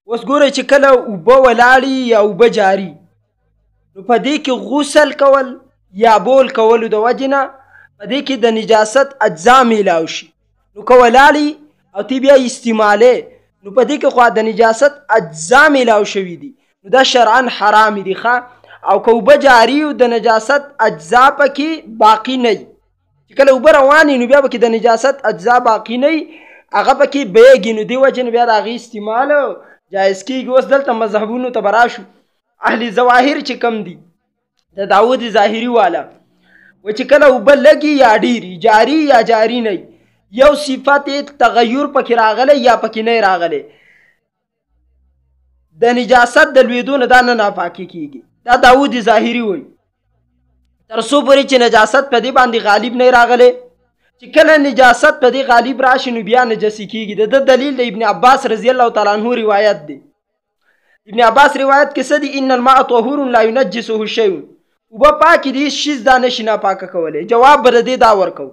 اوس ګورئ چې کله اوبه ولاړې یا اوبه جاري، نو په دې کې غسل کول یا بول کولو د وجې نه په دې کې د نجاست اجزا میلاو شي. نو که ولاړې او تی بیا استعمالې، نو په دې کې خو د نجاست اجزا میلاو شوي دي، نو دا شرعا حرام دي ښه. او که اوبه جاري او د نجاست اجزا پکې باقي نه وي، چې کله اوبه روانې نو بیا پکې د نجاست اجزا باقي نه وي، هغه پکې بیږي، نو دې وجې نه بیا د هغې استعمال جایز کېږي. اوس دلته مذهبونو ته به راشو. اهل ظواهر چې کم دي د داود ظاهري والا و چې کله اوبه لګي یا ډېري، جاري یا جاري نه یو صفت تغیر پکې راغلی یا پکې نه راغلی، د نجاست د لوېدو نه دا نه ناپاکي کېږي. دا داود ظاهري وایي تر څو پورې چې نجاست په دې باندې غالب نه راغلی، چې کله نجاست په دې غالب راشي نو بیا نجسي کېږي. د دلیل د ابن عباس رضی الله تعالی عنه روایت دی. ابن عباس روایت کې څه دي؟ ان الماء طهور لا ينجسه شيء، اوبه پاکې دي شیز دا نشي ناپاکه کولی. جواب به د دې دا ورکو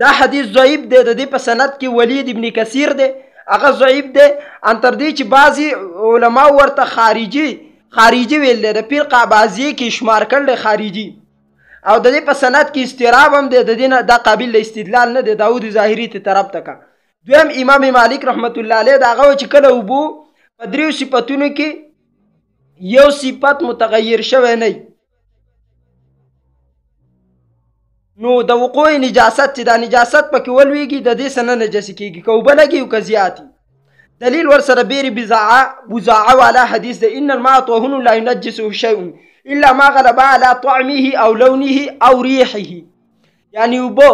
دا حدیث ضعیف دی. د دې په سند کې ولید ابن کثیر دی، هغه ضعیف دی. ان تر دې چې بعضې علما ورته خارجي ویل دی، د فرقه بعضیې کې شمار کړل خارجي، او د دې په سند کې استراب هم دی. د دې نه دا قابل د استدلال نه دی. داود ظاهري ته طرف تکا. دویم امام مالک رحمت الله علیه دا هغه چې کله اوبو په دریو صفتونو کې یو صفت متغیر شوی نه، نو د وقوع نجاست چې دا نجاست پکې ولویږي د دې سره نجسي کېږي، که اوبه لګي او که زیاتي. دلیل ورسره بیر بزاعه والا حدیث ده، ان الماء طهور لا ينجسه شيء الا ما غلب على طعمه او لونه او ريحه. یعنی اوبه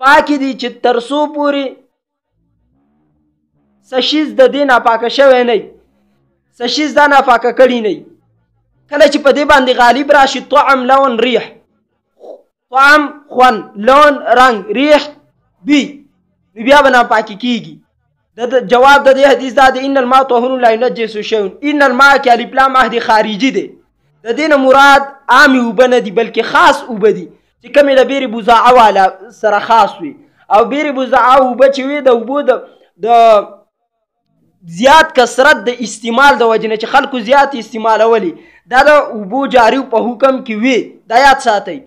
پاکې دي چې تر څو پورې څه شیز د دې ناپاکه شوی نه، څه شیز دا ناپاکه کړي نه. کله چې په دې باندې غالب راشي طعم، لون، ریح، طعم خوند، لون رنگ، ریح بی، نو بیا به ناپاکي کېږي. جواب د دې حدیث دا دی ان الماء طهور لا ينجسه شيء. ان الماء کې الف لام عهد خارجي دی، د دې نه مراد عامې اوبه نه دي بلکې خاص اوبه دي چې کومې د بیر بزاعه والا سره خاص وي. او بیر بزاعه اوبه چې وي د اوبو د زیات کثرت د استعمال د وجې نه چې خلکو زیات استعمالولي، دا د اوبو جاري په حکم کې وي، دا یاد ساتئ.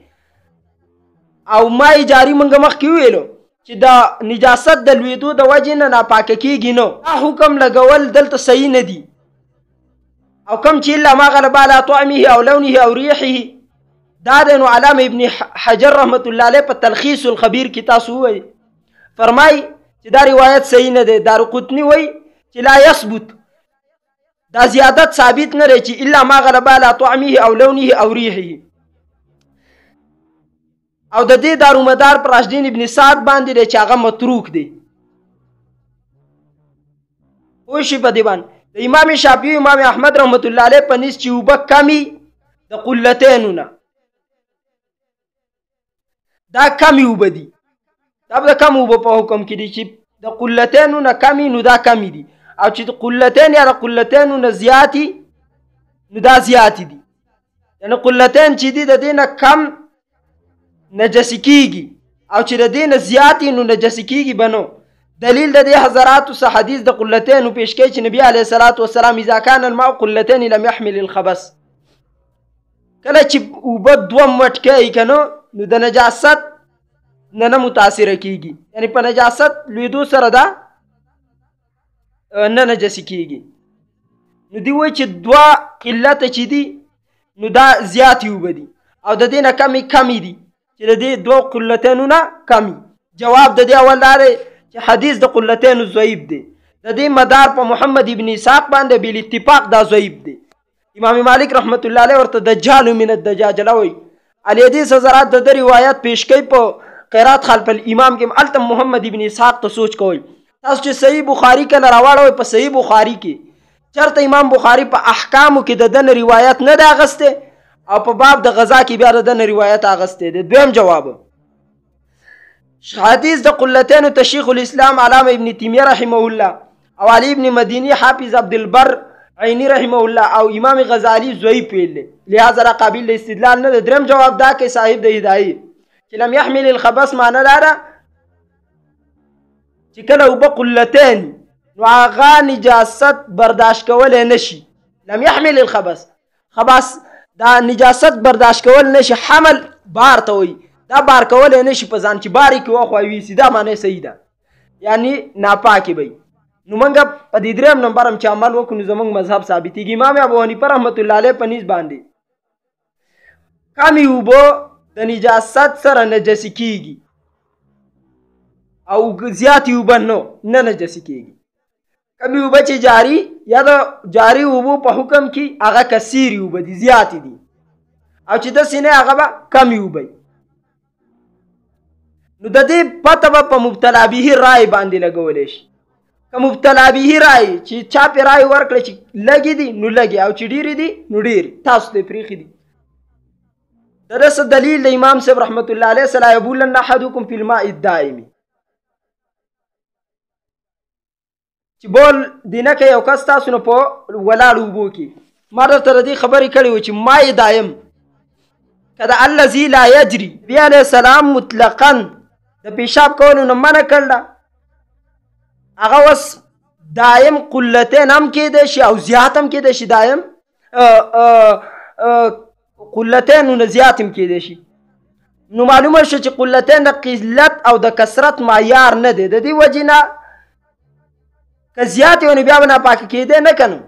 او مای جاري موږ مخکې ویلو چې د نجاست د لوېدو د وجې نه ناپاکه کېږي، نو دا حکم لګول دلته صحیح نه دي. او کم چې الا ما غلب على طعمه او لونه او ریحه، دا د نو علامه ابن حجر رحمت الله علیه په تلخیص الخبیر کې تاسو وایي فرمای چې دا روایت صحیح نه دی. دارقطني وایي چې لا يثبت، دا زیادت ثابت نه دی چې الا ما غلب على طعمه او لونه او ریحه. او د دې دارومدار پر راشدین ابن سعد باندې دی چې هغه متروک دی. پوه شئ په دې باندې د امام شافعي امام احمد رحمت الله علیه په نس چې اوبه کمي د قلتینو نه، دا کمي اوبه دي، دا د کم اوبه په حکم کې دي چې د قلتینو نه کمي، نو دا کمي دي. او چې د قلتین یا د قلتینو نه زیاتي، نو دا زیاتي دي. یعنی قلتین چې دي د دې نه کم نجسی کېږي، او چې د دې نه زیاتي نو نجسی کېږي به نو. دلیل د دې حضراتو څه حدیث د قلتینو پیش کوي چې نبي علیه الصلاة والسلام اذا كان الماء قلتین لم يحمل الخبث، کله چې اوبه دوه مټکه یي که نو د نجاست نه متاثره کېږي، یعنی په نجاست لوېدو سره دا نه نجسي کېږي. نو دوی وایي چې دوه قلته چې دي نو دا زیاتې اوبه دي، او د دې نه کمې دي چې د دې دوه قلتینو نه کمي. جواب د دې اول دا دی چې حدیث د قلتینو ضعیف دی، د دې مدار په محمد ابن اسحاق باندې بالاتفاق دا ضعیف دی. امام مالک رحمت الله علیه ورته دجال من الدجاجله وایي. الحدیث حضرات د دې روایت پیش کوي په قرات خلف الامام کې. التم محمد ابن اسحاق ته سوچ کوئ تاسو چې صحیح بخاري کله راواړوئ، په صحیح بخاري کې چېرته امام بخاري په احکامو کې د دنه روایت نه دی اغستی، او په باب د غذا کې بیا د دنه روایت اغستی دی. دویم جواب حدیث د قلتینو ته شیخ الاسلام علامه ابن تیمیه رحمه الله او علي ابن مدینی حافظ عبدالبر عینی رحمه الله او امام غزالی ضعیف ویل دی، لہذا را قابل د استدلال نه دی. دریم جواب دا کې صاحب د هدایې چې لم يحمل الخبث معنی دا ده چې کله اوبه قلتین نو هغه نجاست برداشت کولی نشي. لم يحمل الخبث، خبث دا نجاست برداشت کول نشي. حمل بار ته وایي، دا بار کولی نشي په ځان چې بار یې کې وخوایي ویسي، دا معنی صحیح ده، یعنی ناپاکې به وي. نو موږ په دې درېیم نمبر هم چې عمل وکړو نو زموږ مذهب ثابتېږي. امام ابو حنیفه رحمت الله علیه په نیز باندې کمې اوبه د نجاست سره نجسي کېږي او زیاتې اوبه نه نجسي کېږي. کمې اوبه چې جاري یا د جاري اوبو په حکم کې هغه کثیرې اوبه دي، زیاتې دي، او چې داسې نه هغه به کمې اوبه. نو د دې پته به په مبتلا به رای باندې لګولی شي. که مبتلا به رای چې چا پې رای ورکړه چې لږې دي نو لږې، او چې ډېرې دي نو ډېرې، تاسو ته پرېښي دي. د ده څه دلیل د امام صاحب رحمت الله علیه لا یبولن احدکم فی الماء الدائم، چې بول دی نه کوي یو کس تاسو نه په ولاړو اوبو کې. ما درته د دې خبرې کړې وه چې ماء دایم که د الذي لا یجري، نبي علیه السلام مطلقا د پیشاب کولو نه منع کړله، هغه اوس دایم قلتین هم کېدی شي او زیات هم کېدی شي. دایم قلتین نه زیات هم کېدی شي. نو معلومه شو چې قلتین د قلت او د کثرت معیار نه دی. د دې وجې نه که زیات یو نو بیا به ناپاکه کېدی نه که نه.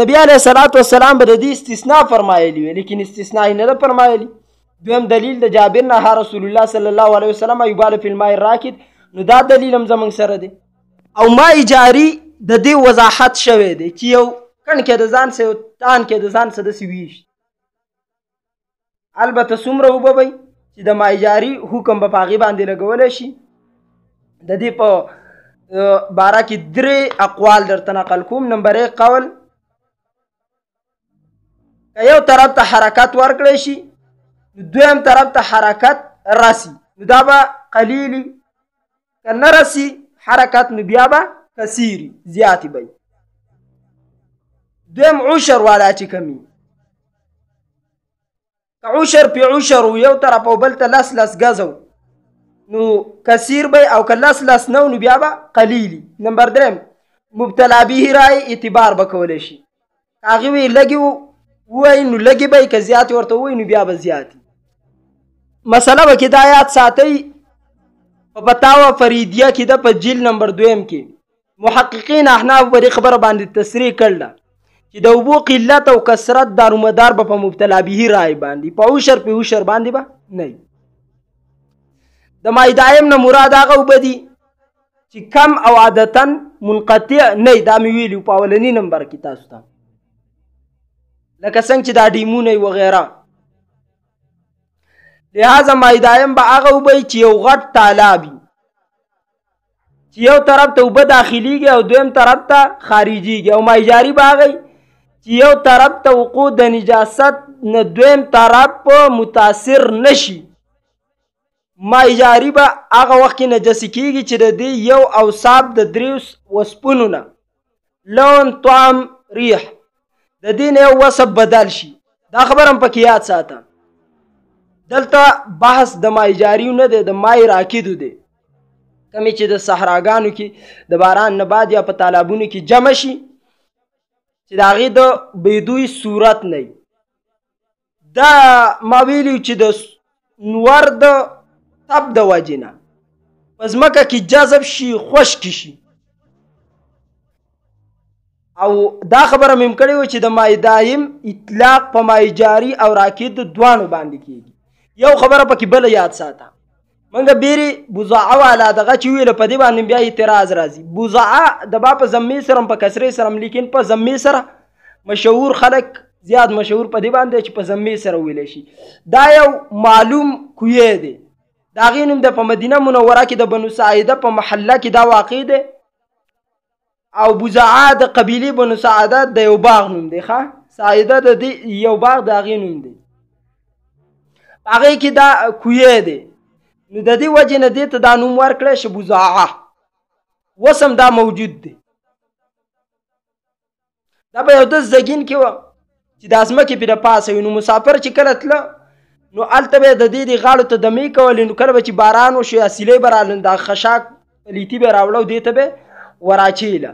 نبي علیه الصلاة والسلام به د دې استثناء فرمایلي وي، لیکن استثناء یې نه ده فرمایلي. دویم دلیل د جابر نه ها رسول الله صلی الله علیه وسلم یبال فی الماء الراکد، نو دا دلیل هم زموږ سره دی. او ماء جاري د دې وضاحت شوی دی چې یو کڼ کې د ځان څه یو تان کې د ځان څه داسې ویشت. البته څومره اوبه وی چې د ماء جاري حکم به په هغې باندې لګولی شي. د دې په باره کې درې اقوال درته نقل کوم. نمبر 1 قول، که یو طرف ته حرکت ورکړی شي دویم طرف ته حرکت رسی نو دا به قلیلی، که نه رسی حرکت نو بیا به کثیری، زیاتی به. دویم عشر والا چې کمی، که عشر پی عشر و یو طرف او بل ته لس لس گزو نو کثیر بی، او که لس لس نو نو بیا با قلیلی. نمبر 3 مبتلا به رای اعتبار بکولی شي. هغې وی لږې ووایي نو لږې به که زیاتې ورته ووایي نو بیا به زیاتې. مسله به کې دا یاد ساتئ، په فتاوا فریدیه کې ده په جلد نمبر 2 کې محققین احناف په دې خبره باندې تصریح کړله چې د اوبو قلت او کثرت دارومدار به په مبتلا به رای باندې، په عشر په عشر باندې به نه. د ماء دایم نه مراد هغه اوبه دي چې کم او عادتا منقطع نه. دا مې ویلي په اولني نمبر کې تاسو ته، لکه څنګه چې دا ډیمونه وغیره. لہذا ماء دایم به هغه اوبه چې یو غټ تالاب وي چې یو طرف ته اوبه داخلیږي او دویم طرف ته خارجیږي، او ماء جاري به هغه چې یو طرف ته وقوع د نجاست نه دویم طرف متاثر نشي. ماء جاري به هغه وخت کې نجسي کېږي چې د دې یو اوصاف د 3 وصفونو نه لون، طعم، ریح، د دې نه یو وصف بدل شي. دا خبر هم پکې یاد ساته. دلته بحث د ماء جاري نه دی، د ماء راکدو دی، کمی چې د صحراګانو کې د باران نه بعد یا په تالابونو کې جمع شي چې د هغې د بیدوی صورت نه. دا ما ویلي چې د نور د تب د وجې نه په ځمکه کې جذب شي، خشک شي. او دا خبره مې کړې وه چې د ماء دایم اطلاق په ماء جاري او راکد دواړو باندې کېږي. یو خبره پکې بله یاد ساته، منګه بیرې بوزعه والا دغه چې ویله په دې باندې بیا اعتراض راځي. بوزعه د با په ضمې سره په کسرې سره، لیکن په ضمې سره مشهور خلک زیات مشهور په دې باندې چې په ضمې سره ویلی شي. دا یو معلوم کوی دی، د هغې نوم د په مدینه منوره کې د بنو ساعده په محله کې دا واقع دی. او بوزعه د قبیلې بنو ساعده د یو باغ نوم دی. ساعده د دې یو باغ د هغې نوم دی، هغې کې دا کوی دی. نو د دې وجې نه دې ته دا نوم ورکړی چې بوزعه. وسم دا موجود دی. دا به یو د زګین کې وه چې د ځمکې پرې د پاسه وي. نو مسافر چې کله تله نو هلته به د دې غاړو ته دمې کولې. نو کله به چې باران وشو یا سیلۍ به راغله دا خشاک پلیتي به راوړه او دې ته به وراچیله.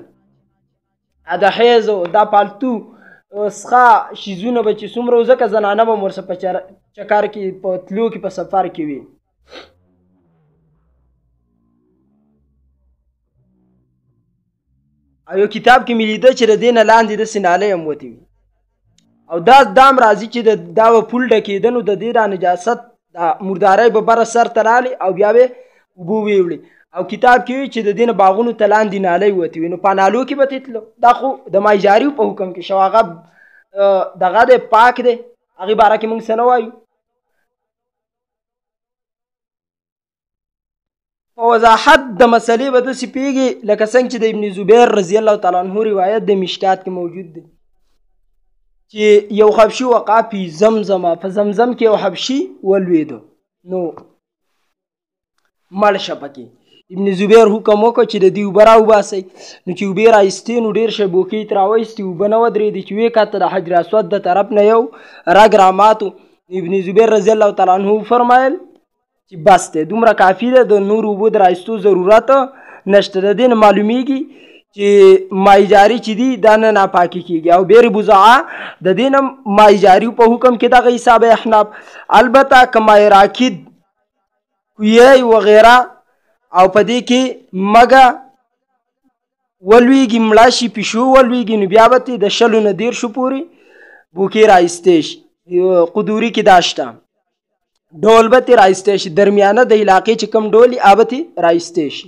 د حیض دا پالتو څخه شیزونه به چې څومره ځکه زنانه به هم ورسره په چکر کې په تلو کې په سفر کې وي. او یو کتاب کې مې لیده چې د دې نه لاندې داسې نالۍ هم وتې وي او دا هم راځي چې دا به پول ډکېده نو د دې دا نجاست دا مردارۍ به بره سر ته رالې او بیا به اوبه ویوړې او کتاب کې وي چې د دې نه باغونو ته لاندې نالۍ وتې وي نو په نالو کې به تتلو. دا خو د ماهیجاري په حکم کې شو هغه دغه دی پاک دی هغې باره کې موږ څه نه وایو. په وضاحت د مسلې به داسې پوهېږي لکه څنګه چې د ابن زبیر رضی الله تعالی عنه روایت د مشکات کې موجود دی چې یو حبشي وقع فی زمزم په زمزم کې یو حبشي ولوېده نو مړ شه پکې. ابن زبیر حکم وکړ چې د دې اوبه راوباسئ نو چې اوبې رایستې نو ډېر شه بوکۍ ترې راوایستې اوبه نه ودرېدې چې ویې کاته د حجر اسود د طرف نه یو رګ راماتو. ابن زبیر رضی الله تعالی عنه وفرمایل چې بس دی دومره کافي ده د نور اوبو د رایستو ضرورت نشته. د دې نه معلومیږي چې ماهیجاري چې دي دا نه ناپاکي کېږي او بیر بضاعه د دې نه ماهیجاري په حکم کې دغه حساب احناف. البته که مای راکد کویی وغیره او په دې کې مګه ولویږي مړه شي پیشو ولویږي نو بیا به د 20 نه 30 پورې بوکې رایستې شي. قدوري کې دا شته ډول به ترې رایستې شي درمیانه د علاقې چې کوم ډول یې هغه به ترې رایستې شي.